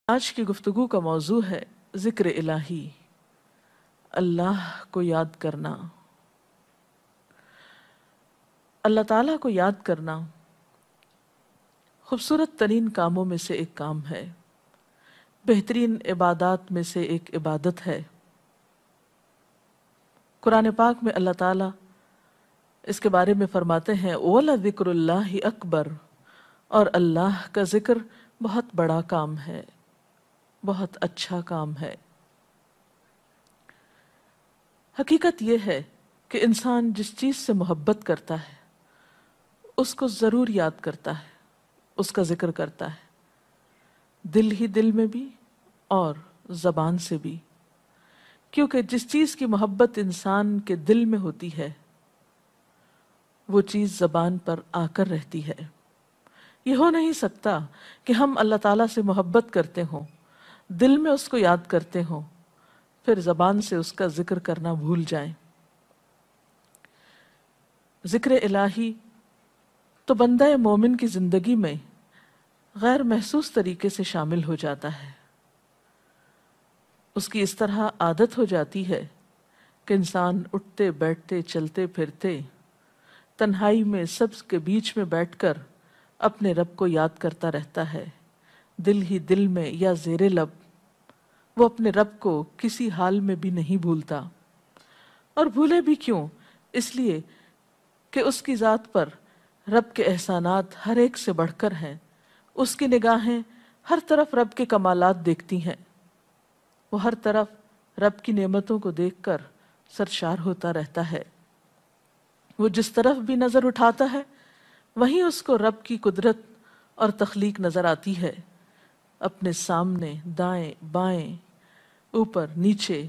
آج کی گفتگو کا موضوع ہے ذکر الہی، اللہ کو یاد کرنا۔ اللہ تعالیٰ کو یاد کرنا خوبصورت ترین کاموں میں سے ایک کام ہے، بہترین عبادات میں سے ایک عبادت ہے۔ قرآن پاک میں اللہ تعالیٰ اس کے بارے میں فرماتے ہیں وَلَذِكْرُ اللَّهِ اکبر، اور اللہ کا ذکر بہت بڑا کام ہے، بہت اچھا کام ہے۔ حقیقت یہ ہے کہ انسان جس چیز سے محبت کرتا ہے اس کو ضرور یاد کرتا ہے، اس کا ذکر کرتا ہے، دل ہی دل میں بھی اور زبان سے بھی، کیونکہ جس چیز کی محبت انسان کے دل میں ہوتی ہے وہ چیز زبان پر آ کر رہتی ہے۔ یہ ہو نہیں سکتا کہ ہم اللہ تعالیٰ سے محبت کرتے ہوں، دل میں اس کو یاد کرتے ہوں، پھر زبان سے اس کا ذکر کرنا بھول جائیں۔ ذکر الہی تو بندہ مومن کی زندگی میں غیر محسوس طریقے سے شامل ہو جاتا ہے۔ اس کی اس طرح عادت ہو جاتی ہے کہ انسان اٹھتے بیٹھتے چلتے پھرتے تنہائی میں سب کے بیچ میں بیٹھ کر اپنے رب کو یاد کرتا رہتا ہے، دل ہی دل میں یا زیر لب۔ وہ اپنے رب کو کسی حال میں بھی نہیں بھولتا، اور بھولے بھی کیوں؟ اس لیے کہ اس کی ذات پر رب کے احسانات ہر ایک سے بڑھ کر ہیں۔ اس کی نگاہیں ہر طرف رب کے کمالات دیکھتی ہیں، وہ ہر طرف رب کی نعمتوں کو دیکھ کر سرشار ہوتا رہتا ہے۔ وہ جس طرف بھی نظر اٹھاتا ہے وہیں اس کو رب کی قدرت اور تخلیق نظر آتی ہے۔ اپنے سامنے، دائیں بائیں، اوپر نیچے،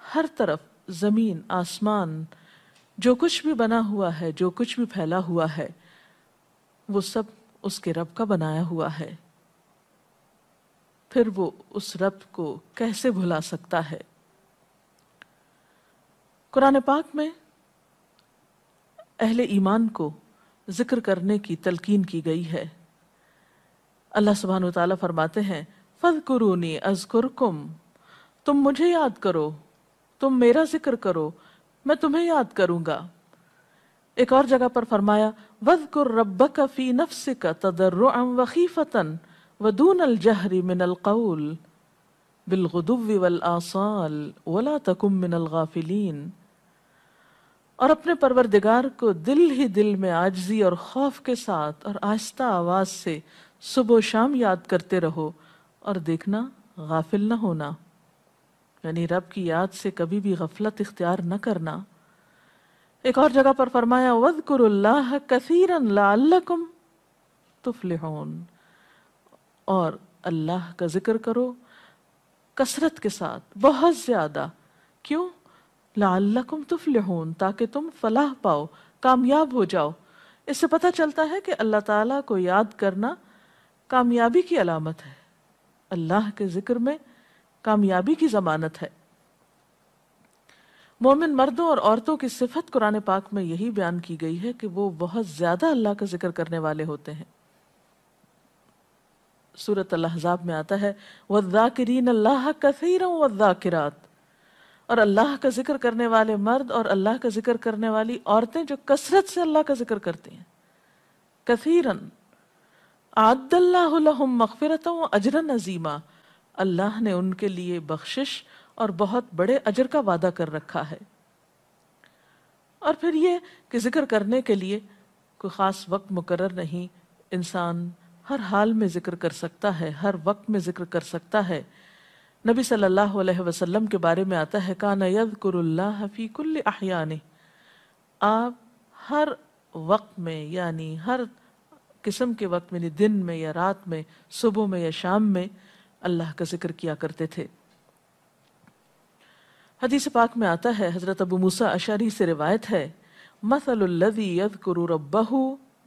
ہر طرف زمین آسمان، جو کچھ بھی بنا ہوا ہے، جو کچھ بھی پھیلا ہوا ہے، وہ سب اس کے رب کا بنایا ہوا ہے۔ پھر وہ اس رب کو کیسے بھلا سکتا ہے؟ قرآن پاک میں اہل ایمان کو ذکر کرنے کی تلقین کی گئی ہے۔ اللہ سبحانہ وتعالیٰ فرماتے ہیں فَاذْكُرُونِي أَذْكُرْكُمْ، تم مجھے یاد کرو، تم میرا ذکر کرو، میں تمہیں یاد کروں گا۔ ایک اور جگہ پر فرمایا وَاذْكُرْ رَبَّكَ فِي نَفْسِكَ تَضَرُّعًا وَخِيفَةً وَدُونَ الْجَهْرِ مِنَ الْقَوْلِ بِالْغُدُوِّ وَالْآصَالِ وَلَا تَكُن مِّنَ الْغَافِلِينَ، اور اپنے پروردگار کو دل ہی دل میں عاجزی اور خوف کے ساتھ اور آہستہ آواز سے صبح و شام یاد کرتے رہو، اور دیکھنا غافل نہ ہونا، یعنی رب کی یاد سے کبھی بھی غفلت اختیار نہ کرنا۔ ایک اور جگہ پر فرمایا وَاذْكُرُوا اللَّهَ كَثِيرًا لَعَلَّكُمْ تُفْلِحُونَ، اور اللہ کا ذکر کرو کثرت کے ساتھ، بہت زیادہ۔ کیوں؟ لَعَلَّكُمْ تُفْلِحُونَ، تاکہ تم فلاح پاؤ، کامیاب ہو جاؤ۔ اس سے پتہ چلتا ہے کہ اللہ تعالیٰ کو یاد کرنا کامیابی کی علامت ہے، اللہ کے ذکر میں کامیابی کی ضمانت ہے۔ مومن مردوں اور عورتوں کی صفت قرآن پاک میں یہی بیان کی گئی ہے کہ وہ بہت زیادہ اللہ کا ذکر کرنے والے ہوتے ہیں۔ سورۃ الاحزاب میں آتا ہے وَالذَّاكِرِينَ اللَّهَ كَثِيرًا وَالذَّاكِرَاتِ، اور اللہ کا ذکر کرنے والے مرد اور اللہ کا ذکر کرنے والی عورتیں جو کثرت سے اللہ کا ذکر کرتی ہیں۔ کثیراً اعد اللہ لہم مغفرۃ واجرا عظیما، اللہ نے ان کے لیے بخشش اور بہت بڑے اجر کا وعدہ کر رکھا ہے۔ اور پھر یہ کہ ذکر کرنے کے لیے کوئی خاص وقت مقرر نہیں، انسان ہر حال میں ذکر کر سکتا ہے، ہر وقت میں ذکر کر سکتا ہے۔ نبی صلی اللہ علیہ وسلم کے بارے میں آتا ہے کان یذکر اللہ فی کل احیانہ، آپ ہر وقت میں، یعنی ہر قسم کے وقت میں، یعنی دن میں یا رات میں، صبح میں یا شام میں اللہ کا ذکر کیا کرتے تھے۔ حدیث پاک میں آتا ہے، حضرت ابو موسیٰ اشعری سے روایت ہے مثل الذی یذکر ربہ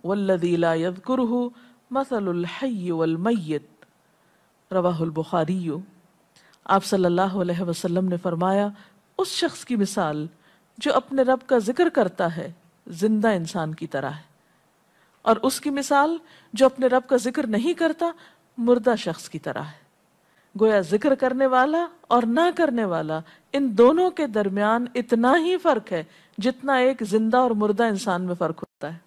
والذی لا یذکرہ مثل الحی والمیت، رواہ البخاری۔ آپ صلی اللہ علیہ وسلم نے فرمایا اس شخص کی مثال جو اپنے رب کا ذکر کرتا ہے زندہ انسان کی طرح ہے، اور اس کی مثال جو اپنے رب کا ذکر نہیں کرتا مردہ شخص کی طرح ہے۔ گویا ذکر کرنے والا اور نہ کرنے والا، ان دونوں کے درمیان اتنا ہی فرق ہے جتنا ایک زندہ اور مردہ انسان میں فرق ہوتا ہے.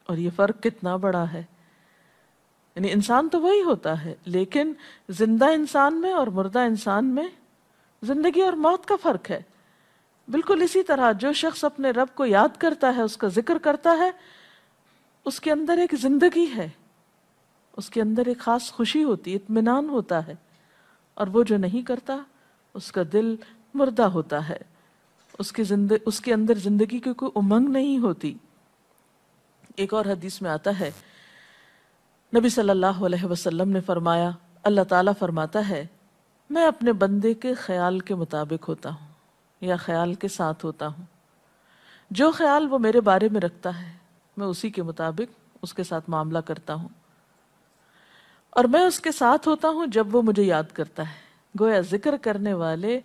اور یہ فرق کتنا بڑا ہے. یعنی انسان تو وہی ہوتا ہے، لیکن زندہ انسان میں اور مردہ انسان میں زندگی اور موت کا فرق ہے. بالکل اسی طرح جو شخص اپنے رب کو یاد کرتا ہے، اس کا ذکر کرتا ہے، اس کے اندر ایک زندگی ہے، اس کے اندر ایک خاص خوشی ہوتی ہے، اطمینان ہوتا ہے. اور وہ جو نہیں کرتا اس کا دل مردہ ہوتا ہے، اس کے اندر زندگی کی کوئی امنگ نہیں ہوتی. ایک اور حدیث میں آتا ہے، نبی صلی اللہ علیہ وسلم نے فرمایا، اللہ تعالیٰ فرماتا ہے میں اپنے بندے کے خیال کے مطابق ہوتا ہوں یا خیال کے ساتھ ہوتا ہوں. جو خیال وہ میرے بارے میں رکھتا ہے میں اسی کے مطابق اس کے ساتھ معاملہ کرتا ہوں، اور میں اس کے ساتھ ہوتا ہوں جب وہ مجھے یاد کرتا ہے. گویا ذکر کرنے والے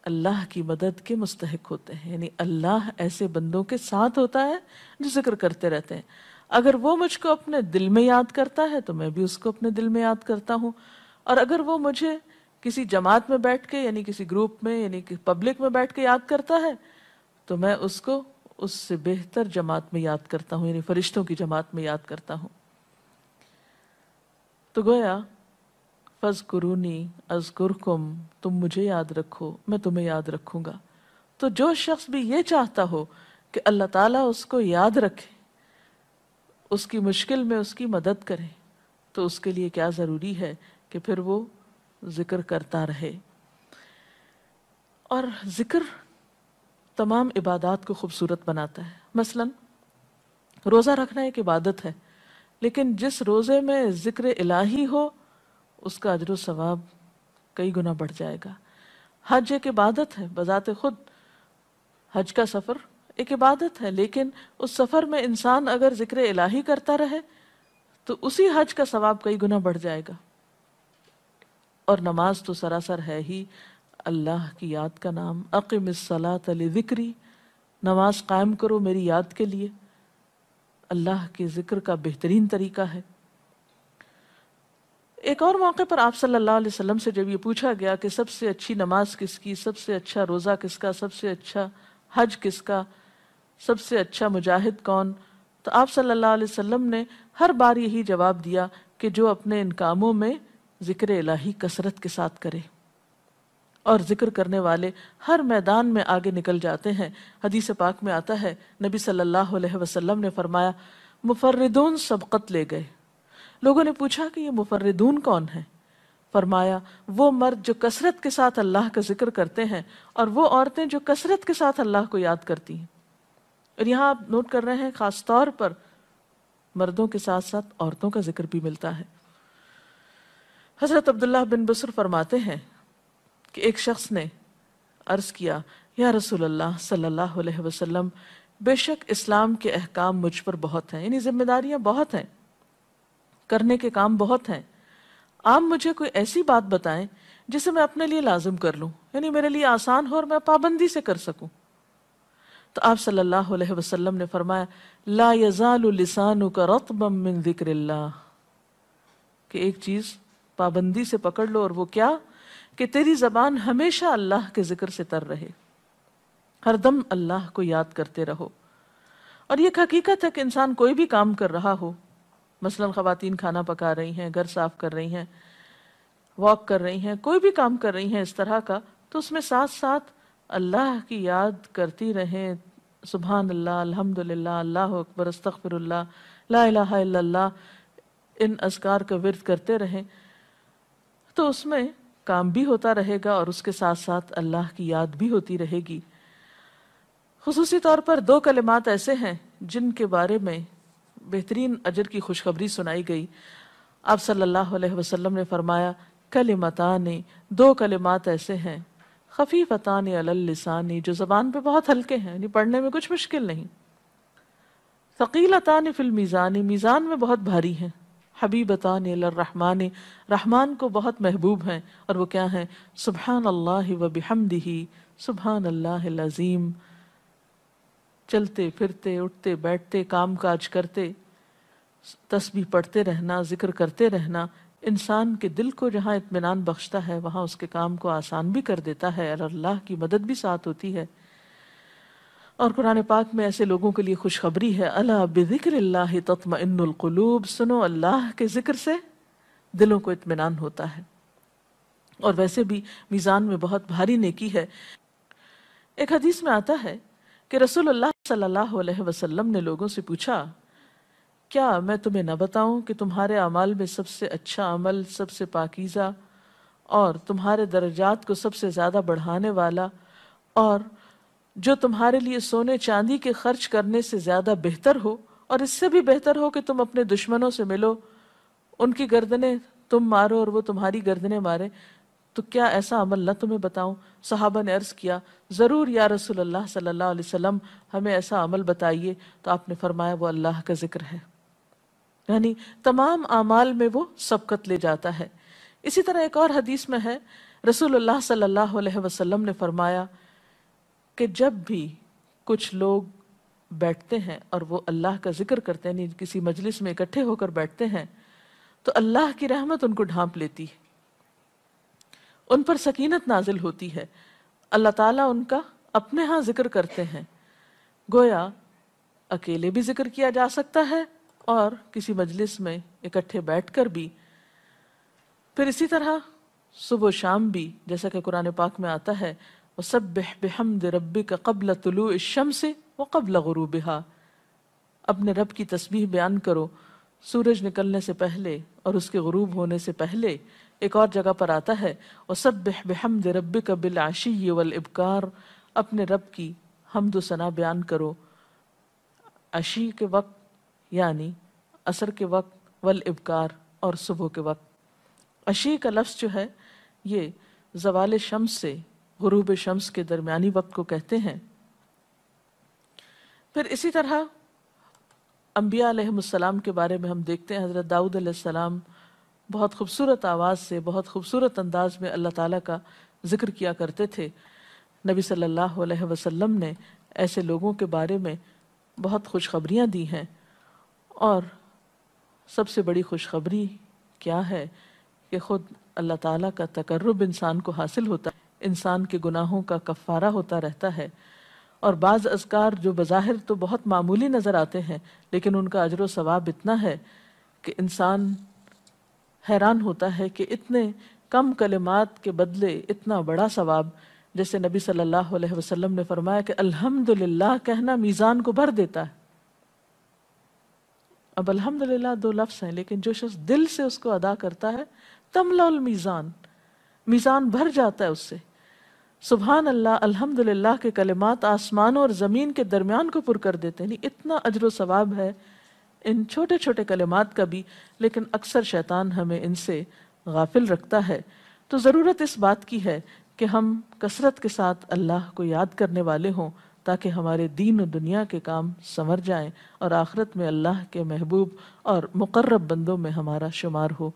اللہ کی مدد کے مستحق ہوتے ہیں، یعنی اللہ ایسے بندوں کے ساتھ ہوتا ہے جو ذکر کرتے رہتے ہیں. اگر وہ مجھ کو اپنے دل میں یاد کرتا ہے تو میں بھی اس کو اپنے دل میں یاد کرتا ہوں، اور اگر وہ مجھے کسی جماعت میں بیٹھ کے یعنی کسی گروپ میں یعنی کہ پبلک میں بیٹھ کے یاد کرتا ہے تو میں اس کو اس سے بہتر جماعت میں یاد کرتا ہوں، یعنی فرشتوں کی جماعت میں یاد کرتا ہوں. تو گویا فَاذْكُرُونِي أَذْكُرْكُمْ، تم مجھے یاد رکھو میں تمہیں یاد رکھوں گا. تو جو شخص بھی یہ چاہتا ہو کہ اللہ تعالیٰ اس کو یاد رکھے، اس کی مشکل میں اس کی مدد کرے، تو اس کے لیے کیا ضروری ہے کہ پھر وہ ذکر کرتا رہے. اور ذکر تمام عبادات کو خوبصورت بناتا ہے. مثلا روزہ رکھنا ایک عبادت ہے، لیکن جس روزے میں ذکر الہی ہو اس کا اجر و ثواب کئی گنا بڑھ جائے گا. حج ایک عبادت ہے بذات خود، حج کا سفر ایک عبادت ہے، لیکن اس سفر میں انسان اگر ذکر الہی کرتا رہے تو اسی حج کا ثواب کئی گنا بڑھ جائے گا. اور نماز تو سراسر ہے ہی اللہ کی یاد کا نام. اقم الصلاۃ لذکری، نماز قائم کرو میری یاد کے لیے. اللہ کے ذکر کا بہترین طریقہ ہے. ایک اور موقع پر آپ صلی اللہ علیہ وسلم سے جب یہ پوچھا گیا کہ سب سے اچھی نماز کس کی، سب سے اچھا روزہ کس کا، سب سے اچھا حج کس کا، سب سے اچھا مجاہد کون، تو آپ صلی اللہ علیہ وسلم نے ہر بار یہی جواب دیا کہ جو اپنے ان کاموں میں ذکر الہی کثرت کے ساتھ کرے. اور ذکر کرنے والے ہر میدان میں آگے نکل جاتے ہیں. حدیث پاک میں آتا ہے نبی صلی اللہ علیہ وسلم نے فرمایا مفردون سبقت لے گئے. لوگوں نے پوچھا کہ یہ مفردون کون ہیں؟ فرمایا وہ مرد جو کثرت کے ساتھ اللہ کا ذکر کرتے ہیں اور وہ عورتیں جو کثرت کے ساتھ اللہ کو یاد کرتی ہیں. اور یہاں آپ نوٹ کر رہے ہیں خاص طور پر مردوں کے ساتھ ساتھ عورتوں کا ذکر بھی ملتا ہے. حضرت عبداللہ بن بصر فرماتے ہیں کہ ایک شخص نے عرض کیا یا رسول اللہ صلی اللہ علیہ وسلم، بے شک اسلام کے احکام مجھ پر بہت ہیں، یعنی ذمہ داریاں بہت ہیں، کرنے کے کام بہت ہیں. آپ مجھے کوئی ایسی بات بتائیں جسے میں اپنے لیے لازم کر لوں، یعنی میرے لیے آسان ہو اور میں پابندی سے کر سکوں. تو آپ صلی اللہ علیہ وسلم نے فرمایا لا یزال لسانک رطبا من ذکر اللہ، کہ ایک چیز پابندی سے پکڑ لو، اور وہ کیا کہ تیری زبان ہمیشہ اللہ کے ذکر سے تر رہے، ہر دم اللہ کو یاد کرتے رہو. اور یہ ایک حقیقت ہے کہ انسان کوئی بھی کام کر رہا ہو، مثلا خواتین کھانا پکا رہی ہیں، گھر صاف کر رہی ہیں، واک کر رہی ہیں، کوئی بھی کام کر رہی ہیں اس طرح کا، تو اس میں ساتھ ساتھ اللہ کی یاد کرتی رہیں. سبحان اللہ، الحمدللہ، اللہ اکبر، استغفر اللہ، لا الہ الا اللہ، ان اذکار کا ورد کرتے رہیں، تو اس میں کام بھی ہوتا رہے گا اور اس کے ساتھ ساتھ اللہ کی یاد بھی ہوتی رہے گی. خصوصی طور پر دو کلمات ایسے ہیں جن کے بارے میں بہترین اجر کی خوشخبری سنائی گئی. آپ صلی اللہ علیہ وسلم نے فرمایا کلمتان، دو کلمات ایسے ہیں خفیفتان علی اللسان، جو زبان پہ بہت ہلکے ہیں، یعنی پڑھنے میں کچھ مشکل نہیں، ثقیلتان فی المیزان، میزان میں بہت بھاری ہیں، حبیبتان الی الرحمن، رحمان کو بہت محبوب ہیں، اور وہ کیا ہیں؟ سبحان اللہ و بحمدہ، سبحان اللہ العظیم. چلتے پھرتے، اٹھتے بیٹھتے، کام کاج کرتے تسبیح پڑھتے رہنا، ذکر کرتے رہنا، انسان کے دل کو جہاں اطمینان بخشتا ہے وہاں اس کے کام کو آسان بھی کر دیتا ہے، اور اللہ کی مدد بھی ساتھ ہوتی ہے۔ اور قرآن پاک میں ایسے لوگوں کے لیے خوشخبری ہے، الا بذکر اللہ تطمئن القلوب، سنو اللہ کے ذکر سے دلوں کو اطمینان ہوتا ہے، اور ویسے بھی میزان میں بہت بھاری نیکی ہے۔ ایک حدیث میں آتا ہے کہ رسول اللہ صلی اللہ علیہ وسلم نے لوگوں سے پوچھا، کیا میں تمہیں نہ بتاؤں کہ تمہارے اعمال میں سب سے اچھا عمل، سب سے پاکیزہ اور تمہارے درجات کو سب سے زیادہ بڑھانے والا، اور جو تمہارے لیے سونے چاندی کے خرچ کرنے سے زیادہ بہتر ہو، اور اس سے بھی بہتر ہو کہ تم اپنے دشمنوں سے ملو، ان کی گردنیں تم مارو اور وہ تمہاری گردنیں مارے، تو کیا ایسا عمل نہ تمہیں بتاؤں؟ صحابہ نے عرض کیا، ضرور یا رسول اللہ صلی اللہ علیہ وسلم، ہمیں ایسا عمل بتائیے۔ تو آپ نے فرمایا، وہ اللہ کا ذکر ہے، یعنی تمام اعمال میں وہ سبقت لے جاتا ہے۔ اسی طرح ایک اور حدیث میں ہے، رسول اللہ صلی اللہ علیہ وسلم نے فرمایا کہ جب بھی کچھ لوگ بیٹھتے ہیں اور وہ اللہ کا ذکر کرتے ہیں، یعنی کسی مجلس میں اکٹھے ہو کر بیٹھتے ہیں، تو اللہ کی رحمت ان کو ڈھانپ لیتی ہے، ان پر سکینت نازل ہوتی ہے، اللہ تعالیٰ ان کا اپنے ہاں ذکر کرتے ہیں۔ گویا اکیلے بھی ذکر کیا جا سکتا ہے اور کسی مجلس میں اکٹھے بیٹھ کر بھی۔ پھر اسی طرح صبح و شام بھی، جیسا کہ قرآن پاک میں آتا ہے، وَسَبِّحْ بِحَمْدِ رَبِّكَ قَبْلَ طُلُوعِ الشَّمْسِ وَقَبْلَ غُرُوبِهَا، اپنے رب کی تسبیح بیان کرو سورج نکلنے سے پہلے اور اس کے غروب ہونے سے پہلے۔ ایک اور جگہ پر آتا ہے، وَسَبِّحْ بِحَمْدِ رَبِّكَ بِالْعَشِيِّ وَالْإِبْكَارِ، اپنے رب کی حمد و ثنا بیان کرو عشی کے وقت یعنی عصر کے وقت، والابکار اور صبح کے وقت۔ عشی کا لفظ جو ہے یہ زوال شمس سے غروب شمس کے درمیانی وقت کو کہتے ہیں۔ پھر اسی طرح انبیاء علیہ السلام کے بارے میں ہم دیکھتے ہیں، حضرت داؤد علیہ السلام بہت خوبصورت آواز سے، بہت خوبصورت انداز میں اللہ تعالیٰ کا ذکر کیا کرتے تھے۔ نبی صلی اللہ علیہ وسلم نے ایسے لوگوں کے بارے میں بہت خوشخبریاں دی ہیں، اور سب سے بڑی خوشخبری کیا ہے کہ خود اللہ تعالیٰ کا تقرب انسان کو حاصل ہوتا ہے، انسان کے گناہوں کا کفارہ ہوتا رہتا ہے، اور بعض اذکار جو بظاہر تو بہت معمولی نظر آتے ہیں لیکن ان کا اجر و ثواب اتنا ہے کہ انسان حیران ہوتا ہے کہ اتنے کم کلمات کے بدلے اتنا بڑا ثواب۔ جیسے نبی صلی اللہ علیہ وسلم نے فرمایا کہ الحمدللہ کہنا میزان کو بھر دیتا ہے۔ اب الحمدللہ دو لفظ ہیں، لیکن جو شخص دل سے اس کو ادا کرتا ہے، تملا المیزان، میزان بھر جاتا ہے اس سے۔ سبحان اللہ، الحمدللہ کے کلمات آسمانوں اور زمین کے درمیان کو پر کر دیتے ہیں، اتنا اجر و ثواب ہے ان چھوٹے چھوٹے کلمات کا بھی، لیکن اکثر شیطان ہمیں ان سے غافل رکھتا ہے۔ تو ضرورت اس بات کی ہے کہ ہم کثرت کے ساتھ اللہ کو یاد کرنے والے ہوں، تاکہ ہمارے دین و دنیا کے کام سنور جائیں اور آخرت میں اللہ کے محبوب اور مقرب بندوں میں ہمارا شمار ہو۔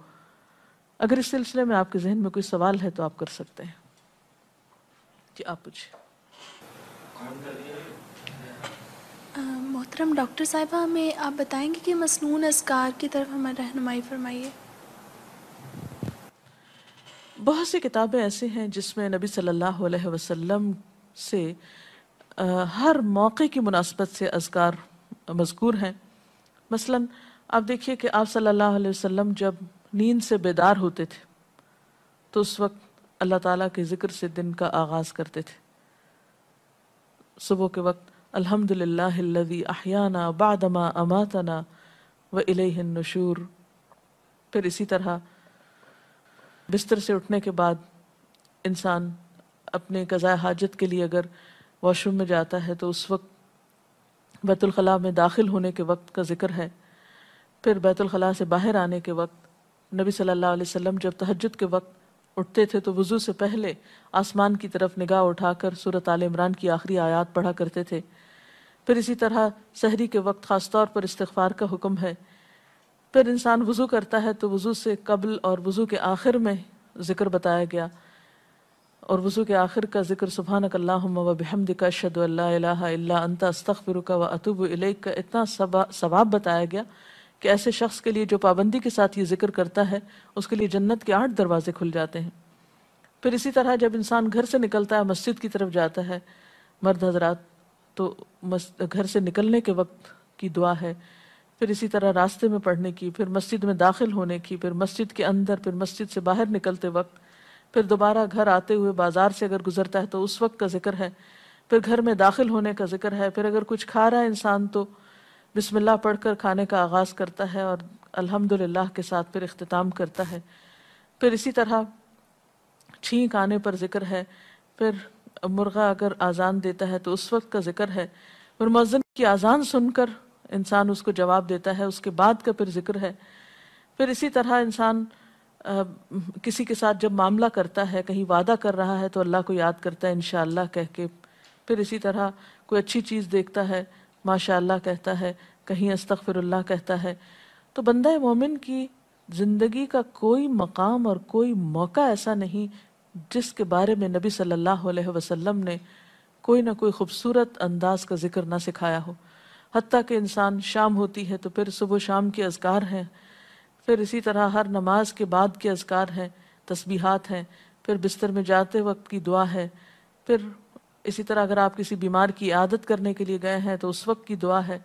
اگر اس سلسلے میں آپ کے ذہن میں کوئی سوال ہے تو آپ کر سکتے ہیں۔ جی آپ پوچھیں۔ محترم ڈاکٹر صاحبہ، ہمیں آپ بتائیں گے کہ مسنون اذکار کی طرف ہمیں رہنمائی فرمائیے۔ بہت سی کتابیں ایسے ہیں جس میں نبی صلی اللہ علیہ وسلم سے ہر موقع کی مناسبت سے اذکار مذکور ہیں۔ مثلا آپ دیکھیے کہ آپ صلی اللہ علیہ وسلم جب نیند سے بیدار ہوتے تھے تو اس وقت اللہ تعالیٰ کے ذکر سے دن کا آغاز کرتے تھے۔ صبح کے وقت الحمدللہ الذی احیانا بعدما اماتنا والیہ النشور۔ پھر اسی طرح بستر سے اٹھنے کے بعد انسان اپنے قضاء حاجت کے لیے اگر واش روم میں جاتا ہے تو اس وقت بیت الخلاء میں داخل ہونے کے وقت کا ذکر ہے۔ پھر بیت الخلاء سے باہر آنے کے وقت نبی صلی اللہ علیہ وسلم جب تہجد کے وقت اٹھتے تھے تو وضو سے پہلے آسمان کی طرف نگاہ اٹھا کر سورۃ آل عمران کی آخری آیات پڑھا کرتے تھے۔ پھر اسی طرح سحری کے وقت خاص طور پر استغفار کا حکم ہے۔ پھر انسان وضو کرتا ہے تو وضو سے قبل اور وضو کے آخر میں ذکر بتایا گیا، اور وضو کے آخر کا ذکر سبحانک اللہم و بحمدک اشہد ان لا الہ الا انت استغفرک و اتوب الیک کا اتنا ثواب بتایا گیا کہ ایسے شخص کے لیے جو پابندی کے ساتھ یہ ذکر کرتا ہے اس کے لیے جنت کے 8 دروازے کھل جاتے ہیں۔ پھر اسی طرح جب انسان گھر سے نکلتا ہے، مسجد کی طرف جاتا ہے، مرد حضرات، تو گھر سے نکلنے کے وقت کی دعا ہے، پھر اسی طرح راستے میں پڑھنے کی، پھر مسجد میں داخل ہونے کی، پھر مسجد کے اندر، پھر مسجد سے باہر نکلتے وقت، پھر دوبارہ گھر آتے ہوئے بازار سے اگر گزرتا ہے تو اس وقت کا ذکر ہے، پھر گھر میں داخل ہونے کا ذکر ہے، پھر اگر کچھ کھا رہا ہے انسان تو بسم اللہ پڑھ کر کھانے کا آغاز کرتا ہے اور الحمدللہ کے ساتھ پھر اختتام کرتا ہے، پھر اسی طرح چھینک آنے پر ذکر ہے، پھر مرغا اگر آزان دیتا ہے تو اس وقت کا ذکر ہے، پھر مؤذن کی آزان سن کر انسان اس کو جواب دیتا ہے، اس کے بعد کا پھر ذکر ہے، پھر اسی طرح انسان کسی کے ساتھ جب معاملہ کرتا ہے، کہیں وعدہ کر رہا ہے تو اللہ کو یاد کرتا ہے انشاءاللہ کہہ کے، پھر اسی طرح کوئی اچھی چیز دیکھتا ہے ماشاءاللہ کہتا ہے، کہیں استغفر اللہ کہتا ہے۔ تو بندہ مومن کی زندگی کا کوئی مقام اور کوئی موقع ایسا نہیں جس کے بارے میں نبی صلی اللہ علیہ وسلم نے کوئی نہ کوئی خوبصورت انداز کا ذکر نہ سکھایا ہو۔ حتیٰ کہ انسان شام ہوتی ہے تو پھر صبح و شام کے اذکار ہیں، پھر اسی طرح ہر نماز کے بعد کے اذکار ہیں، تسبیحات ہیں، پھر بستر میں جاتے وقت کی دعا ہے، پھر اسی طرح اگر آپ کسی بیمار کی عیادت کرنے کے لیے گئے ہیں تو اس وقت کی دعا ہے،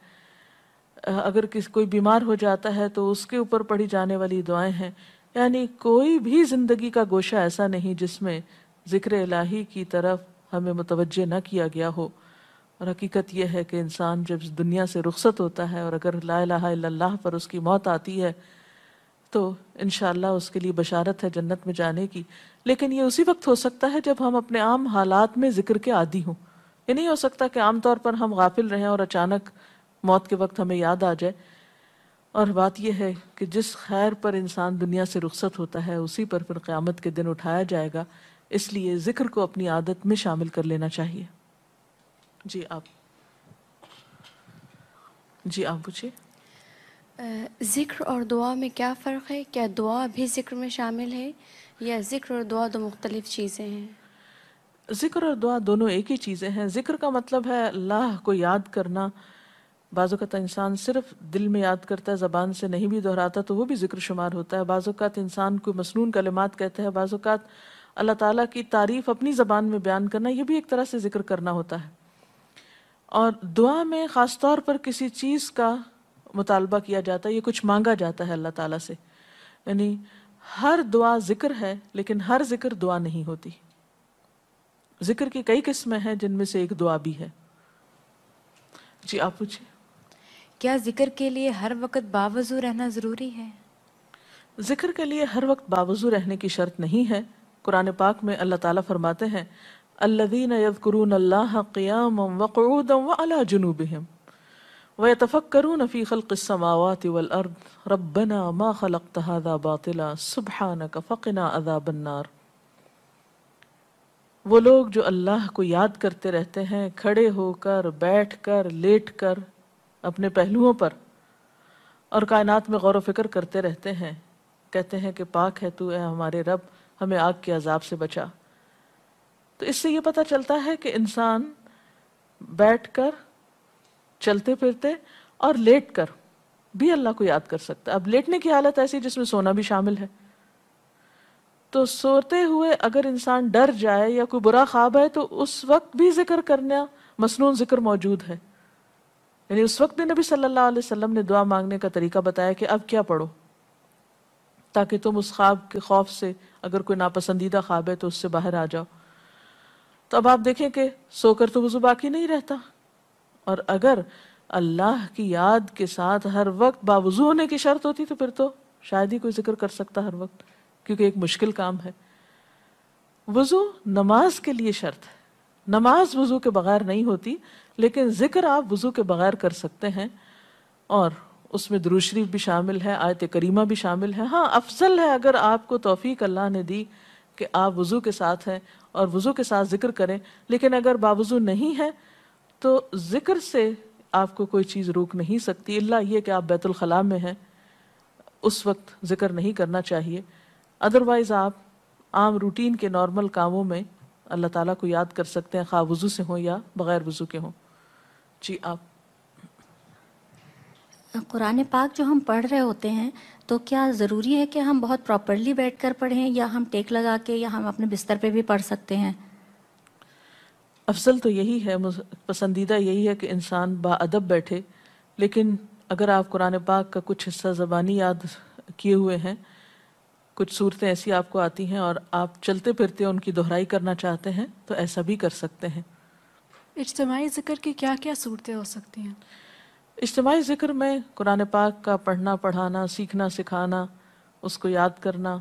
اگر کوئی بیمار ہو جاتا ہے تو اس کے اوپر پڑھی جانے والی دعائیں ہیں۔ یعنی کوئی بھی زندگی کا گوشہ ایسا نہیں جس میں ذکر الہی کی طرف ہمیں متوجہ نہ کیا گیا ہو۔ اور حقیقت یہ ہے کہ انسان جب اس دنیا سے رخصت ہوتا ہے اور اگر لا الہ الا اللہ پر اس کی موت آتی ہے تو انشاءاللہ اس کے لیے بشارت ہے جنت میں جانے کی، لیکن یہ اسی وقت ہو سکتا ہے جب ہم اپنے عام حالات میں ذکر کے عادی ہوں۔ یہ نہیں ہو سکتا کہ عام طور پر ہم غافل رہیں اور اچانک موت کے وقت ہمیں یاد آ جائے۔ اور بات یہ ہے کہ جس خیر پر انسان دنیا سے رخصت ہوتا ہے اسی پر پھر قیامت کے دن اٹھایا جائے گا، اس لیے ذکر کو اپنی عادت میں شامل کر لینا چاہیے۔ جی آپ پوچھیے۔ ذکر اور دعا میں کیا فرق ہے؟ کیا دعا بھی ذکر میں شامل ہے یا ذکر اور دعا دو مختلف چیزیں ہیں؟ ذکر اور دعا دونوں ایک ہی چیزیں ہیں۔ ذکر کا مطلب ہے اللہ کو یاد کرنا۔ بعض اوقات انسان صرف دل میں یاد کرتا ہے، زبان سے نہیں بھی دہراتا تو وہ بھی ذکر شمار ہوتا ہے۔ بعض اوقات انسان کوئی مسنون کلمات کہتا ہے، بعض اوقات اللہ تعالیٰ کی تعریف اپنی زبان میں بیان کرنا، یہ بھی ایک طرح سے ذکر کرنا ہوتا ہے۔ اور دعا میں خاص طور پر کسی چیز کا مطالبہ کیا جاتا ہے، یہ کچھ مانگا جاتا ہے اللہ تعالیٰ سے۔ یعنی ہر دعا ذکر ہے لیکن ہر ذکر دعا نہیں ہوتی۔ ذکر کی کئی قسمیں ہیں جن میں سے ایک دعا بھی ہے۔ جی آپ پوچھیں۔ کیا ذکر کے لیے ہر وقت باوضو رہنا ضروری ہے؟ ذکر کے لیے ہر وقت باوضو رہنے کی شرط نہیں ہے۔ قرآن پاک میں اللہ تعالیٰ فرماتے ہیں الذین یذکرون اللہ قیاما وقعودا وعلی جنوبہم وَيَتَفَكَّرُونَ فِي خَلْقِ السَّمَاوَاتِ وَالْأَرْضِ رَبَّنَا مَا خَلَقْتَ هَذَا بَاطِلًا سُبْحَانَكَ فَقِنَا عَذَابَ النَّارِ۔ وہ لوگ جو اللہ کو یاد کرتے رہتے ہیں کھڑے ہو کر، بیٹھ کر، لیٹ کر، اپنے پہلوؤں پر، اور کائنات میں غور و فکر کرتے رہتے ہیں، کہتے ہیں کہ پاک ہے تو اے ہمارے رب، ہمیں آگ کے عذاب سے بچا۔ تو اس سے یہ پتہ چلتا ہے کہ انسان بیٹھ کر، چلتے پھرتے اور لیٹ کر بھی اللہ کو یاد کر سکتا ہے۔ اب لیٹنے کی حالت ایسی جس میں سونا بھی شامل ہے، تو سوتے ہوئے اگر انسان ڈر جائے یا کوئی برا خواب ہے تو اس وقت بھی ذکر کرنا، مسنون ذکر موجود ہے۔ یعنی اس وقت بھی نبی صلی اللہ علیہ وسلم نے دعا مانگنے کا طریقہ بتایا کہ اب کیا پڑھو، تاکہ تم اس خواب کے خوف سے، اگر کوئی ناپسندیدہ خواب ہے تو اس سے باہر آ جاؤ۔ تو اب آپ دیکھیں کہ سو کر تو وضو باقی نہیں رہتا، اور اگر اللہ کی یاد کے ساتھ ہر وقت باوضو ہونے کی شرط ہوتی تو پھر تو شاید ہی کوئی ذکر کر سکتا ہر وقت، کیونکہ ایک مشکل کام ہے۔ وضو نماز کے لیے شرط ہے، نماز وضو کے بغیر نہیں ہوتی، لیکن ذکر آپ وضو کے بغیر کر سکتے ہیں، اور اس میں درود شریف بھی شامل ہے، آیت کریمہ بھی شامل ہے۔ ہاں افضل ہے اگر آپ کو توفیق اللہ نے دی کہ آپ وضو کے ساتھ ہیں اور وضو کے ساتھ ذکر کریں، لیکن اگر باوضو نہیں ہے تو ذکر سے آپ کو کوئی چیز روک نہیں سکتی، الا یہ کہ آپ بیت الخلاء میں ہیں، اس وقت ذکر نہیں کرنا چاہیے۔ ادروائز آپ عام روٹین کے نارمل کاموں میں اللہ تعالیٰ کو یاد کر سکتے ہیں، خواہ وضو سے ہوں یا بغیر وضو کے ہوں۔ جی آپ۔ قرآن پاک جو ہم پڑھ رہے ہوتے ہیں تو کیا ضروری ہے کہ ہم بہت پراپرلی بیٹھ کر پڑھیں یا ہم ٹیک لگا کے یا ہم اپنے بستر پہ بھی پڑھ سکتے ہیں؟ افضل تو یہی ہے، پسندیدہ یہی ہے کہ انسان با ادب بیٹھے، لیکن اگر آپ قرآن پاک کا کچھ حصہ زبانی یاد کیے ہوئے ہیں، کچھ صورتیں ایسی آپ کو آتی ہیں اور آپ چلتے پھرتے ان کی دہرائی کرنا چاہتے ہیں تو ایسا بھی کر سکتے ہیں۔ اجتماعی ذکر کی کیا کیا صورتیں ہو سکتی ہیں؟ اجتماعی ذکر میں قرآن پاک کا پڑھنا، پڑھانا، سیکھنا، سکھانا، اس کو یاد کرنا،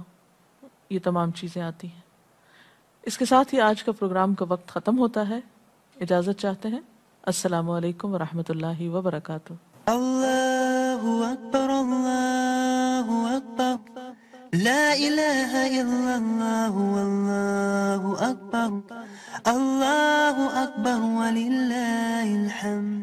یہ تمام چیزیں آتی ہیں۔ اس کے ساتھ ہی آج کا پروگرام کا وقت ختم ہوتا ہے، اجازت چاہتے ہیں۔ السلام علیکم ورحمۃ اللہ وبرکاتہ۔ اللہ اکبر، اللہ اکبر، لا الہ الا اللہ، واللہ اکبر، اللہ اکبر وللہ الحمد۔